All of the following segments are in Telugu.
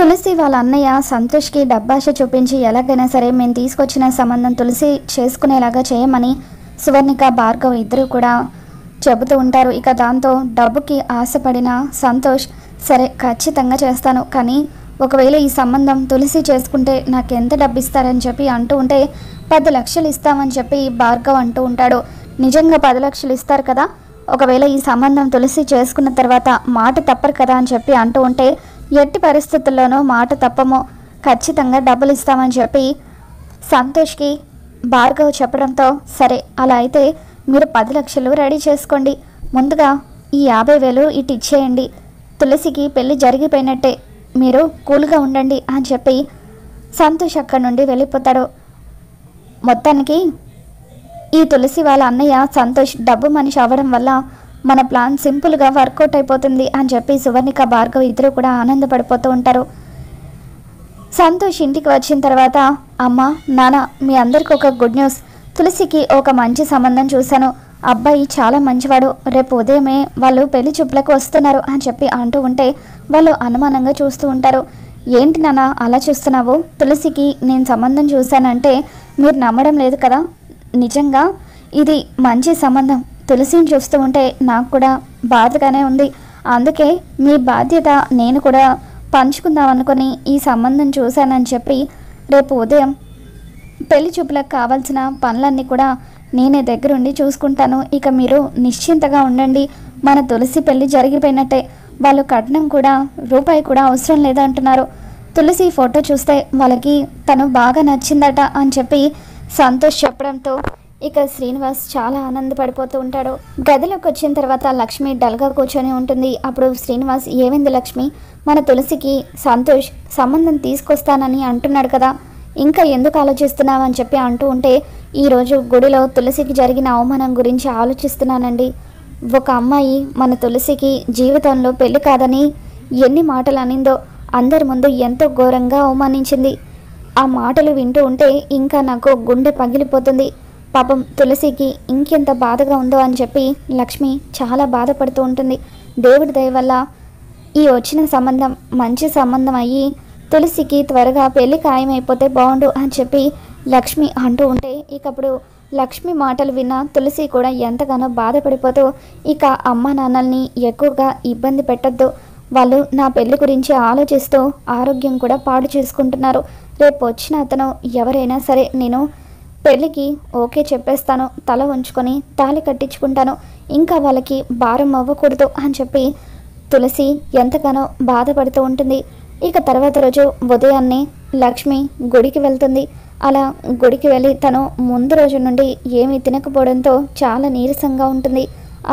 తులసి వాళ్ళ అన్నయ్య సంతోష్కి డబ్బాష చూపించి ఎలాగైనా సరే మేము తీసుకొచ్చిన సంబంధం తులసి చేసుకునేలాగా చేయమని సువర్ణిక భార్గవ్ ఇద్దరు కూడా చెబుతూ ఉంటారు. ఇక దాంతో డబ్బుకి ఆశపడిన సంతోష్ సరే ఖచ్చితంగా చేస్తాను, కానీ ఒకవేళ ఈ సంబంధం తులసి చేసుకుంటే నాకు ఎంత డబ్బు ఇస్తారని చెప్పి అంటూ ఉంటే 10 లక్షలు ఇస్తామని చెప్పి భార్గవ్ అంటూ ఉంటాడు. నిజంగా 10 లక్షలు ఇస్తారు కదా, ఒకవేళ ఈ సంబంధం తులసి చేసుకున్న తర్వాత మాట తప్పరు కదా అని చెప్పి అంటూ ఉంటే ఎట్టి పరిస్థితుల్లోనూ మాట తప్పము, ఖచ్చితంగా డబ్బులు ఇస్తామని చెప్పి సంతోష్కి భార్గవ్ చెప్పడంతో సరే అలా అయితే మీరు 10 లక్షలు రెడీ చేసుకోండి, ముందుగా ఈ 50,000 ఇటు ఇచ్చేయండి, తులసికి పెళ్ళి జరిగిపోయినట్టే, మీరు కూల్గా ఉండండి అని చెప్పి సంతోష్ అక్కడి నుండి వెళ్ళిపోతాడు. మొత్తానికి ఈ తులసి వాళ్ళ అన్నయ్య సంతోష్ డబ్బు మనిషి అవ్వడం వల్ల మన ప్లాన్ సింపుల్గా వర్కౌట్ అయిపోతుంది అని చెప్పి సువర్ణిక భార్గవ్ ఇద్దరు కూడా ఆనందపడిపోతూ ఉంటారు. సంతోష్ ఇంటికి వచ్చిన తర్వాత అమ్మ నాన్న మీ అందరికి ఒక గుడ్ న్యూస్, తులసికి ఒక మంచి సంబంధం చూశాను, అబ్బాయి చాలా మంచివాడు, రేపు ఉదయమే వాళ్ళు పెళ్లి చూపులకు వస్తున్నారు అని చెప్పి అంటూ ఉంటే వాళ్ళు అనుమానంగా చూస్తూ ఉంటారు. ఏంటి నాన్న అలా చూస్తున్నావు, తులసికి నేను సంబంధం చూశానంటే మీరు నమ్మడం లేదు కదా, నిజంగా ఇది మంచి సంబంధం, తులసిని చూస్తూ ఉంటే నాకు కూడా బాధగానే ఉంది, అందుకే మీ బాధ్యత నేను కూడా పంచుకుందాం అనుకుని ఈ సంబంధం చూశానని చెప్పి రేపు ఉదయం పెళ్లి చూపులకు కావాల్సిన పనులన్నీ కూడా నేనే దగ్గరుండి చూసుకుంటాను, ఇక మీరు నిశ్చింతగా ఉండండి, మన తులసి పెళ్లి జరిగిపోయినట్టే, వాళ్ళు కట్నం కూడా రూపాయి కూడా అవసరం లేదంటున్నారు, తులసి ఫోటో చూస్తే వాళ్ళకి తను బాగా నచ్చిందట అని చెప్పి సంతోష్ చెప్పడంతో ఇక శ్రీనివాస్ చాలా ఆనందపడిపోతూ ఉంటాడు. గదిలోకి వచ్చిన తర్వాత లక్ష్మి డల్గా కూర్చొని ఉంటుంది. అప్పుడు శ్రీనివాస్ ఏమైంది లక్ష్మి, మన తులసికి సంతోష్ సంబంధం తీసుకొస్తానని అంటున్నాడు కదా, ఇంకా ఎందుకు ఆలోచిస్తున్నావు అని చెప్పి అంటూ ఉంటే ఈరోజు గుడిలో తులసికి జరిగిన అవమానం గురించి ఆలోచిస్తున్నానండి, ఒక అమ్మాయి మన తులసికి జీవితంలో పెళ్లి కాదని ఎన్ని మాటలు అనిందో, అందరి ముందు ఎంతో ఘోరంగా అవమానించింది, ఆ మాటలు వింటూ ఉంటే ఇంకా నాకు గుండె పగిలిపోతుంది, పాపం తులసికి ఇంకెంత బాధగా ఉందో అని చెప్పి లక్ష్మి చాలా బాధపడుతూ ఉంటుంది. దేవుడి దయ వల్ల ఈ వచ్చిన సంబంధం మంచి సంబంధం అయ్యి తులసికి త్వరగా పెళ్లి ఖాయమైపోతే బాగుండు అని చెప్పి లక్ష్మి అంటూ ఉంటే ఇకప్పుడు లక్ష్మి మాటలు విన్న తులసి కూడా ఎంతగానో బాధపడిపోతూ ఇక అమ్మ నాన్నల్ని ఎక్కువగా ఇబ్బంది పెట్టొద్దు, వాళ్ళు నా పెళ్లి గురించి ఆలోచిస్తూ ఆరోగ్యం కూడా పాడు చేసుకుంటున్నారు, రేపు వచ్చిన అతను ఎవరైనా సరే నేను పెళ్ళికి ఓకే చెప్పేస్తాను, తల ఉంచుకొని తాళి కట్టించుకుంటాను, ఇంకా వాళ్ళకి భారం అవ్వకూడదు అని చెప్పి తులసి ఎంతగానో బాధపడుతూ ఉంటుంది. ఇక తర్వాత రోజు ఉదయాన్నే లక్ష్మి గుడికి వెళ్తుంది. అలా గుడికి వెళ్ళి తను ముందు రోజు నుండి ఏమీ తినకపోవడంతో చాలా నీరసంగా ఉంటుంది.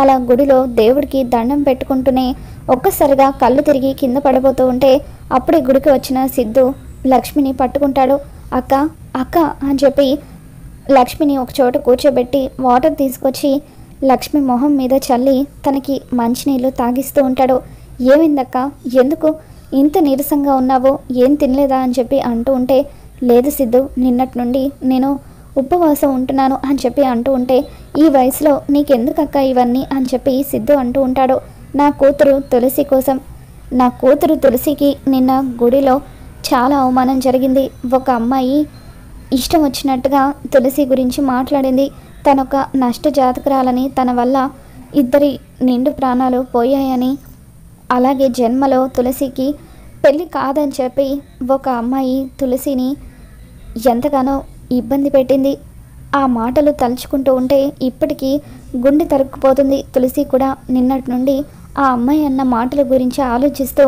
అలా గుడిలో దేవుడికి దండం పెట్టుకుంటూనే ఒక్కసారిగా కళ్ళు తిరిగి కింద పడిపోతూ ఉంటే అప్పుడే గుడికి వచ్చిన సిద్ధు లక్ష్మిని పట్టుకుంటాడు. అక్క అక్క అని చెప్పి లక్ష్మిని ఒక చోట కూర్చోబెట్టి వాటర్ తీసుకొచ్చి లక్ష్మి మొహం మీద చల్లి తనకి మంచినీళ్ళు తాగిస్తూ ఉంటాడు. ఏమైందక్క, ఎందుకు ఇంత నీరసంగా ఉన్నావు, ఏం తినలేదా అని చెప్పి అంటూ ఉంటే లేదు సిద్ధు, నిన్నటి నుండి నేను ఉపవాసం ఉంటున్నాను అని చెప్పి అంటూ ఉంటే ఈ వయసులో నీకెందుకక్క ఇవన్నీ అని చెప్పి సిద్ధు అంటూ ఉంటాడు. నా కూతురు తులసి కోసం, నా కూతురు తులసికి నిన్న గుడిలో చాలా అవమానం జరిగింది, ఒక అమ్మాయి ఇష్టం వచ్చినట్టుగా తులసి గురించి మాట్లాడింది, తనొక నష్ట జాతకురాలని, తన వల్ల ఇద్దరి నిండు ప్రాణాలు పోయాయని, అలాగే జన్మలో తులసికి పెళ్ళి కాదని చెప్పి ఒక అమ్మాయి తులసిని ఎంతగానో ఇబ్బంది పెట్టింది. ఆ మాటలు తలుచుకుంటూ ఉంటే ఇప్పటికీ గుండె తరుక్కుపోతుంది. తులసి కూడా నిన్నటి నుండి ఆ అమ్మాయి అన్న మాటల గురించి ఆలోచిస్తూ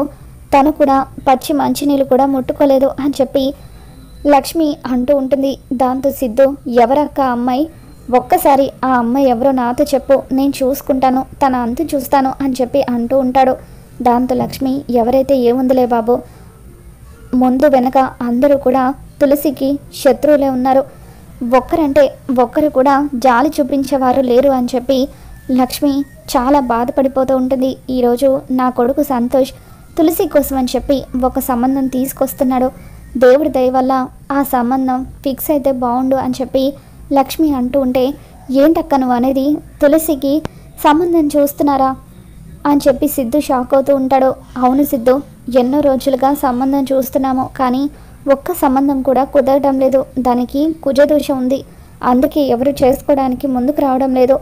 తను కూడా పచ్చి మంచినీళ్ళు కూడా ముట్టుకోలేదు అని చెప్పి లక్ష్మి అంటూ ఉంటుంది. దాంతో సిద్ధు ఎవరక్క అమ్మాయి, ఒక్కసారి ఆ అమ్మాయి ఎవరో నాతో చెప్పు, నేను చూసుకుంటాను, తన అంతు చూస్తాను అని చెప్పి అంటూ ఉంటాడు. దాంతో లక్ష్మి ఎవరైతే ఏముందిలే బాబు, ముందు వెనక అందరూ కూడా తులసికి శత్రువులే ఉన్నారు, ఒక్కరంటే ఒక్కరు కూడా జాలి చూపించేవారు లేరు అని చెప్పి లక్ష్మి చాలా బాధపడిపోతూ ఉంటుంది. ఈరోజు నా కొడుకు సంతోష్ తులసి కోసం అని చెప్పి ఒక సంబంధం తీసుకొస్తున్నాడు, దేవుడి దయ వల్ల ఆ సంబంధం ఫిక్స్ అయితే బాగుండు అని చెప్పి లక్ష్మి అంటూ ఉంటే ఏంటక్క నువ్వు అనేది, తులసికి సంబంధం చూస్తున్నారా అని చెప్పి సిద్ధు షాక్ అవుతూ ఉంటాడు. అవును సిద్ధు, ఎన్నో రోజులుగా సంబంధం చూస్తున్నాము, కానీ ఒక్క సంబంధం కూడా కుదరడం లేదు. దానికి కుజదోషం ఉంది, అందుకే ఎవరు చేసుకోవడానికి ముందుకు రావడం లేదు.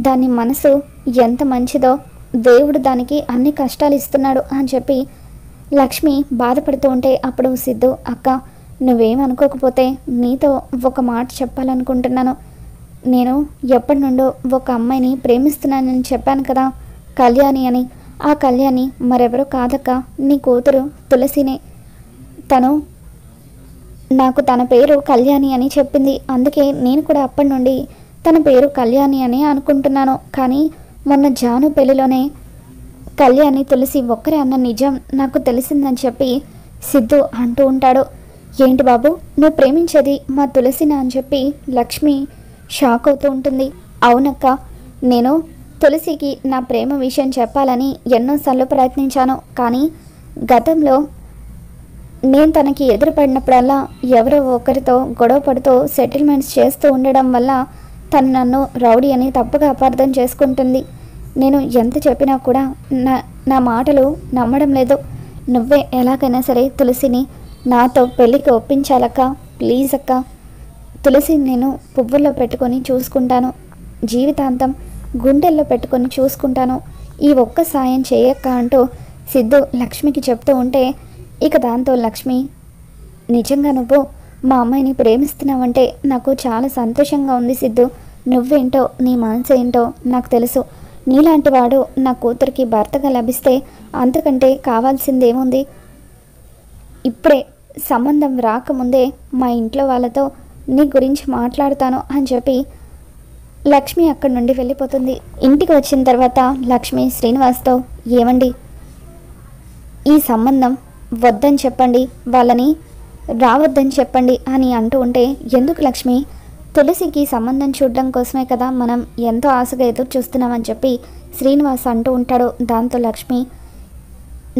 దాని మనసు ఎంత మంచిదో, దేవుడు దానికి అన్ని కష్టాలు ఇస్తున్నాడు అని చెప్పి లక్ష్మి బాధపడుతూ ఉంటే అప్పుడు సిద్ధు, అక్క నువ్వేమనుకోకపోతే నీతో ఒక మాట చెప్పాలనుకుంటున్నాను. నేను ఎప్పటి నుండో ఒక అమ్మాయిని ప్రేమిస్తున్నానని చెప్పాను కదా, కళ్యాణి అని. ఆ కళ్యాణి మరెవరో కాదక్క, నీ కూతురు తులసినే. తను నాకు తన పేరు కళ్యాణి అని చెప్పింది, అందుకే నేను కూడా అప్పటి నుండి తన పేరు కళ్యాణి అని అనుకుంటున్నాను. కానీ మొన్న జాను పెళ్లిలోనే కళ్యాణి తులసి ఒక్కరే అన్న నిజం నాకు తెలిసిందని చెప్పి సిద్ధు అంటూ ఉంటాడు. ఏంటి బాబు, నువ్వు ప్రేమించేది మా తులసినా అని చెప్పి లక్ష్మి షాక్ అవుతూ ఉంటుంది. అవునక్క, నేను తులసికి నా ప్రేమ విషయం చెప్పాలని ఎన్నోసార్లు ప్రయత్నించాను, కానీ గతంలో నేను తనకి ఎదురుపడినప్పుడల్లా ఎవరో ఒకరితో గొడవ పడుతూ సెటిల్మెంట్స్ చేస్తూ ఉండడం వల్ల తను నన్ను రౌడీ అని తప్పుగా అపార్థం చేసుకుంటుంది. నేను ఎంత చెప్పినా కూడా నా మాటలు నమ్మడం లేదు. నువ్వే ఎలాగైనా సరే తులసిని నాతో పెళ్ళికి ఒప్పించాలక్క, ప్లీజ్ అక్క. తులసిని నేను పువ్వుల్లో పెట్టుకొని చూసుకుంటాను, జీవితాంతం గుండెల్లో పెట్టుకొని చూసుకుంటాను. ఈ ఒక్క సాయం చేయక్క అంటూ సిద్ధు లక్ష్మికి చెప్తూ ఉంటే ఇక దాంతో లక్ష్మి, నిజంగా నువ్వు మా అమ్మాయిని ప్రేమిస్తున్నావంటే నాకు చాలా సంతోషంగా ఉంది సిద్ధు. నువ్వేంటో నీ మనసు ఏంటో నాకు తెలుసు. నీలాంటి వాడు నా కూతురికి భర్తగా లభిస్తే అంతకంటే కావాల్సిందేముంది. ఇప్పుడే సంబంధం రాకముందే మా ఇంట్లో వాళ్ళతో నీ గురించి మాట్లాడుతాను అని చెప్పి లక్ష్మి అక్కడి నుండి వెళ్ళిపోతుంది. ఇంటికి వచ్చిన తర్వాత లక్ష్మి శ్రీనివాస్తో, ఏమండి ఈ సంబంధం వద్దని చెప్పండి, వాళ్ళని రావద్దని చెప్పండి అని అంటూ ఉంటే, ఎందుకు లక్ష్మి, తులసికి సంబంధం చూడడం కోసమే కదా మనం ఎంతో ఆశగా ఎదురు చూస్తున్నామని చెప్పి శ్రీనివాస్ అంటూ ఉంటాడు. దాంతో లక్ష్మి,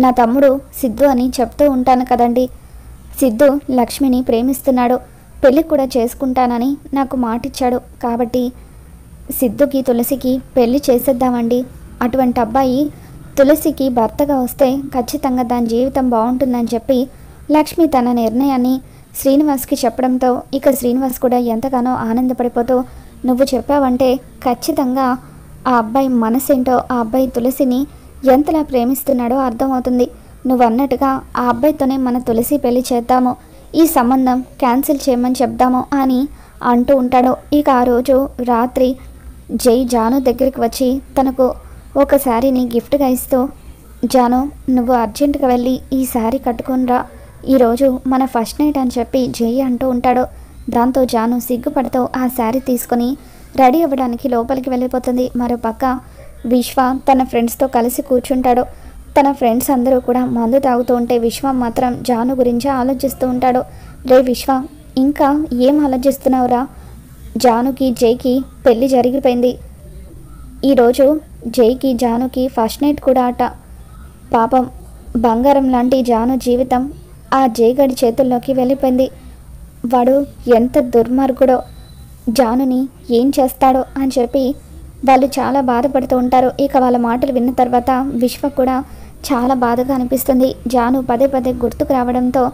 నా తమ్ముడు సిద్ధు అని చెప్తూ ఉంటాను కదండి, సిద్ధు లక్ష్మిని ప్రేమిస్తున్నాడు, పెళ్ళి కూడా చేసుకుంటానని నాకు మాటిచ్చాడు. కాబట్టి సిద్ధుకి తులసికి పెళ్ళి చేసేద్దామండి. అటువంటి అబ్బాయి తులసికి భర్తగా వస్తే ఖచ్చితంగా దాని జీవితం బాగుంటుందని చెప్పి లక్ష్మి తన నిర్ణయాన్ని శ్రీనివాస్కి చెప్పడంతో ఇక శ్రీనివాస్ కూడా ఎంతగానో ఆనందపడిపోతూ, నువ్వు చెప్పావంటే ఖచ్చితంగా ఆ అబ్బాయి మనసేంటో, ఆ అబ్బాయి తులసిని ఎంతలా ప్రేమిస్తున్నాడో అర్థమవుతుంది. నువ్వు అన్నట్టుగా ఆ అబ్బాయితోనే మన తులసి పెళ్లి చేద్దాము, ఈ సంబంధం క్యాన్సిల్ చేయమని చెప్దాము అని అంటూ ఉంటాడు. ఇక ఆ రోజు రాత్రి జై జాను దగ్గరికి వచ్చి తనకు ఒక శారీని గిఫ్ట్గా ఇస్తూ, జాను నువ్వు అర్జెంటుగా వెళ్ళి ఈ శారీ కట్టుకునిరా, ఈరోజు మన ఫస్ట్ నైట్ అని చెప్పి జై అంటూ ఉంటాడు. దాంతో జాను సిగ్గుపడుతూ ఆ శారీ తీసుకొని రెడీ అవ్వడానికి లోపలికి వెళ్ళిపోతుంది. మరోపక్క విశ్వ తన ఫ్రెండ్స్తో కలిసి కూర్చుంటాడు. తన ఫ్రెండ్స్ అందరూ కూడా మందు తాగుతూ ఉంటే విశ్వ మాత్రం జాను గురించి ఆలోచిస్తూ ఉంటాడు. రే విశ్వ, ఇంకా ఏం ఆలోచిస్తున్నావురా, జానుకి జైకి పెళ్ళి జరిగిపోయింది, ఈరోజు జైకి జానుకి ఫస్ట్ నైట్ కూడా అట. పాపం బంగారం లాంటి జాను జీవితం ఆ జైగడి చేతుల్లోకి వెళ్ళిపోయింది. వాడు ఎంత దుర్మార్గుడో, జానుని ఏం చేస్తాడో అని చెప్పి వాళ్ళు చాలా బాధపడుతూ ఉంటారు. ఇక వాళ్ళ మాటలు విన్న తర్వాత విశ్వ కూడా చాలా బాధగా అనిపిస్తుంది. జాను పదే పదే గుర్తుకు రావడంతో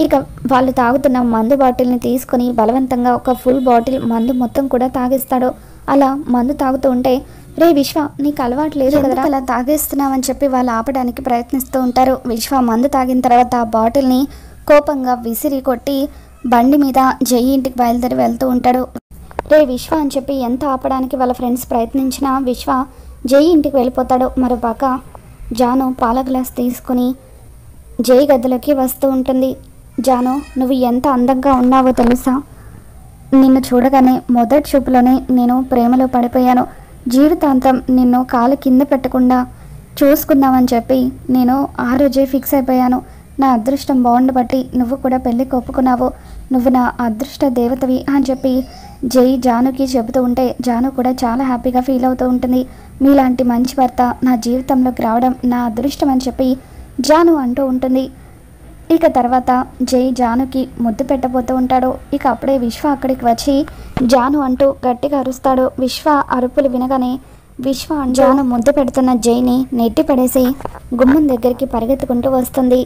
ఇక వాళ్ళు తాగుతున్న మందు బాటిల్ని తీసుకొని బలవంతంగా ఒక ఫుల్ బాటిల్ మందు మొత్తం కూడా తాగేస్తాడు. అలా మందు తాగుతూ ఉంటే, రే విశ్వ నీకు అలవాటు లేదు కదా, అలా తాగేస్తున్నావని చెప్పి వాళ్ళు ఆపడానికి ప్రయత్నిస్తూ ఉంటారు. విశ్వ మందు తాగిన తర్వాత ఆ బాటిల్ని కోపంగా విసిరి కొట్టి బండి మీద జై ఇంటికి బయలుదేరి వెళ్తూ ఉంటాడు. రే విశ్వ అని చెప్పి ఎంత ఆపడానికి వాళ్ళ ఫ్రెండ్స్ ప్రయత్నించినా విశ్వ జై ఇంటికి వెళ్ళిపోతాడు. మరోపక్క జాను పాల గ్లాస్ తీసుకుని జై గదిలోకి వస్తూ ఉంటుంది. జాను, నువ్వు ఎంత అందంగా ఉన్నావో తెలుసా, నిన్ను చూడగానే మొదటి చూపులోనే నేను ప్రేమలో పడిపోయాను. జీవితాంతం నిన్ను కాలు కింద పెట్టకుండా చూసుకుందామని చెప్పి నేను ఆ రోజే ఫిక్స్ అయిపోయాను. నా అదృష్టం బాగుండబట్టి నువ్వు కూడా పెళ్ళికి ఒప్పుకున్నావు, నువ్వు నా అదృష్ట దేవతవి అని చెప్పి జై జానుకి చెబుతూ ఉంటే జాను కూడా చాలా హ్యాపీగా ఫీల్ అవుతూ ఉంటుంది. మీలాంటి మంచి భర్త నా జీవితంలోకి రావడం నా అదృష్టం అని చెప్పి జాను అంటూ ఉంటుంది. ఇక తర్వాత జై జానుకి ముద్దు పెట్టబోతూ ఉంటాడు. ఇక అప్పుడే విశ్వ అక్కడికి వచ్చి జాను అంటూ గట్టిగా అరుస్తాడు. విశ్వ అరుపులు వినగానే విశ్వ జాను ముద్దు పెడుతున్న జైని నెట్టి పడేసి గుమ్మం దగ్గరికి పరిగెత్తుకుంటూ వస్తుంది.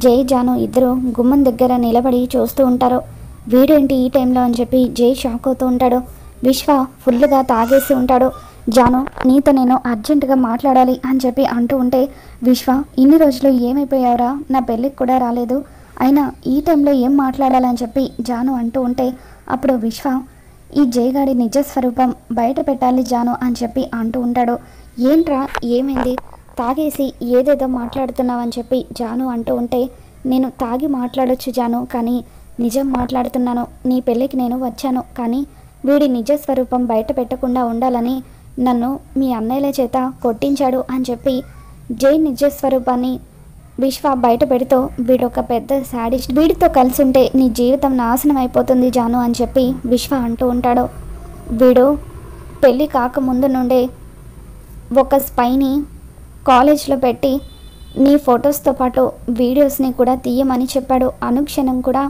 జై జాను ఇద్దరు గుమ్మం దగ్గర నిలబడి చూస్తూ ఉంటారు. వీడేంటి ఈ టైంలో అని చెప్పి జై షాక్ అవుతూ ఉంటాడు. విశ్వ ఫుల్గా తాగేసి ఉంటాడు. జాను నీతో నేను అర్జెంటుగా మాట్లాడాలి అని చెప్పి అంటూ ఉంటే, విశ్వ ఇన్ని రోజులు ఏమైపోయావురా, నా పెళ్ళికి కూడా రాలేదు, అయినా ఈ టైంలో ఏం మాట్లాడాలని చెప్పి జాను అంటూ ఉంటే, అప్పుడు విశ్వ ఈ జయగాడి నిజస్వరూపం బయట పెట్టాలి జాను అని చెప్పి అంటూ ఉంటాడు. ఏంట్రా ఏమైంది, తాగేసి ఏదేదో మాట్లాడుతున్నావు అని చెప్పి జాను అంటూ ఉంటే, నేను తాగి మాట్లాడొచ్చు జాను, కానీ నిజం మాట్లాడుతున్నాను. నీ పెళ్ళికి నేను వచ్చాను, కానీ వీడి నిజస్వరూపం బయట పెట్టకుండా ఉండాలని నన్ను మీ అన్నయ్యల చేత కొట్టించాడు అని చెప్పి జై నిజస్వరూపాన్ని విశ్వ బయట పెడుతూ, వీడొక పెద్ద శాడిస్ట్, వీడితో కలిసి ఉంటే నీ జీవితం నాశనం అయిపోతుంది జాను అని చెప్పి విశ్వ అంటూ ఉంటాడు. వీడు పెళ్ళి కాకముందు నుండే ఒక స్పైని కాలేజ్లో పెట్టి నీ ఫొటోస్తో పాటు వీడియోస్ని కూడా తీయమని చెప్పాడు. అనుక్షణం కూడా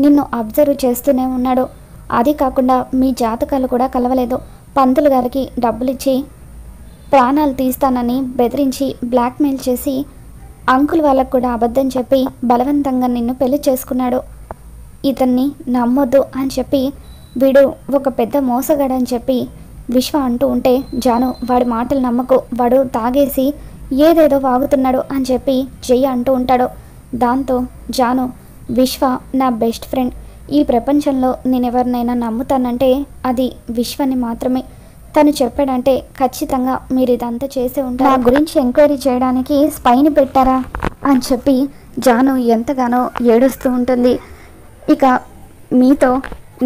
నిన్ను అబ్జర్వ్ చేస్తూనే ఉన్నాడు. అది కాకుండా మీ జాతకాలు కూడా కలవలేదు. పంతులు గారికి డబ్బులు ఇచ్చి ప్రాణాలు తీస్తానని బెదిరించి బ్లాక్మెయిల్ చేసి అంకుల్ వాళ్ళకు కూడా అబద్ధం చెప్పి బలవంతంగా నిన్ను పెళ్లి చేసుకున్నాడు. ఇతన్ని నమ్మొద్దు అని చెప్పి వీడు ఒక పెద్ద మోసగాడని చెప్పి విశ్వ అంటూ ఉంటే, జాను వాడి మాటలు నమ్మకు, వాడు తాగేసి ఏదేదో వాగుతున్నాడు అని చెప్పి జై అంటూ ఉంటాడు. దాంతో జాను విశ్వ నా బెస్ట్ ఫ్రెండ్, ఈ ప్రపంచంలో నేను ఎవరినైనా నమ్ముతానంటే అది విశ్వని మాత్రమే, తను చెప్పాడంటే ఖచ్చితంగా మీరు ఇదంతా చేసే ఉంటారు, నా గురించి ఎంక్వైరీ చేయడానికి స్పైని పెట్టారా అని చెప్పి జాను ఎంతగానో ఏడుస్తూ ఉంటుంది. ఇక మీతో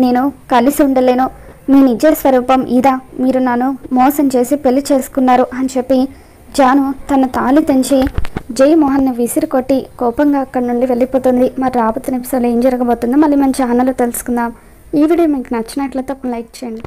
నేను కలిసి ఉండలేను, మీ నిజ స్వరూపం ఇదా, మీరు నన్ను మోసం చేసి పెళ్లి చేసుకున్నారు అని చెప్పి జాను తన తాళి తెంచి జయమోహన్ని విసిరి కొట్టి కోపంగా అక్కడి నుండి వెళ్ళిపోతుంది. మరి రాబోతున్న ఎపిసోడ్లో ఏం జరగబోతుందో మళ్ళీ మన ఛానల్లో తెలుసుకుందాం. ఈ వీడియో మీకు నచ్చినట్లయితే ఒక లైక్ చేయండి.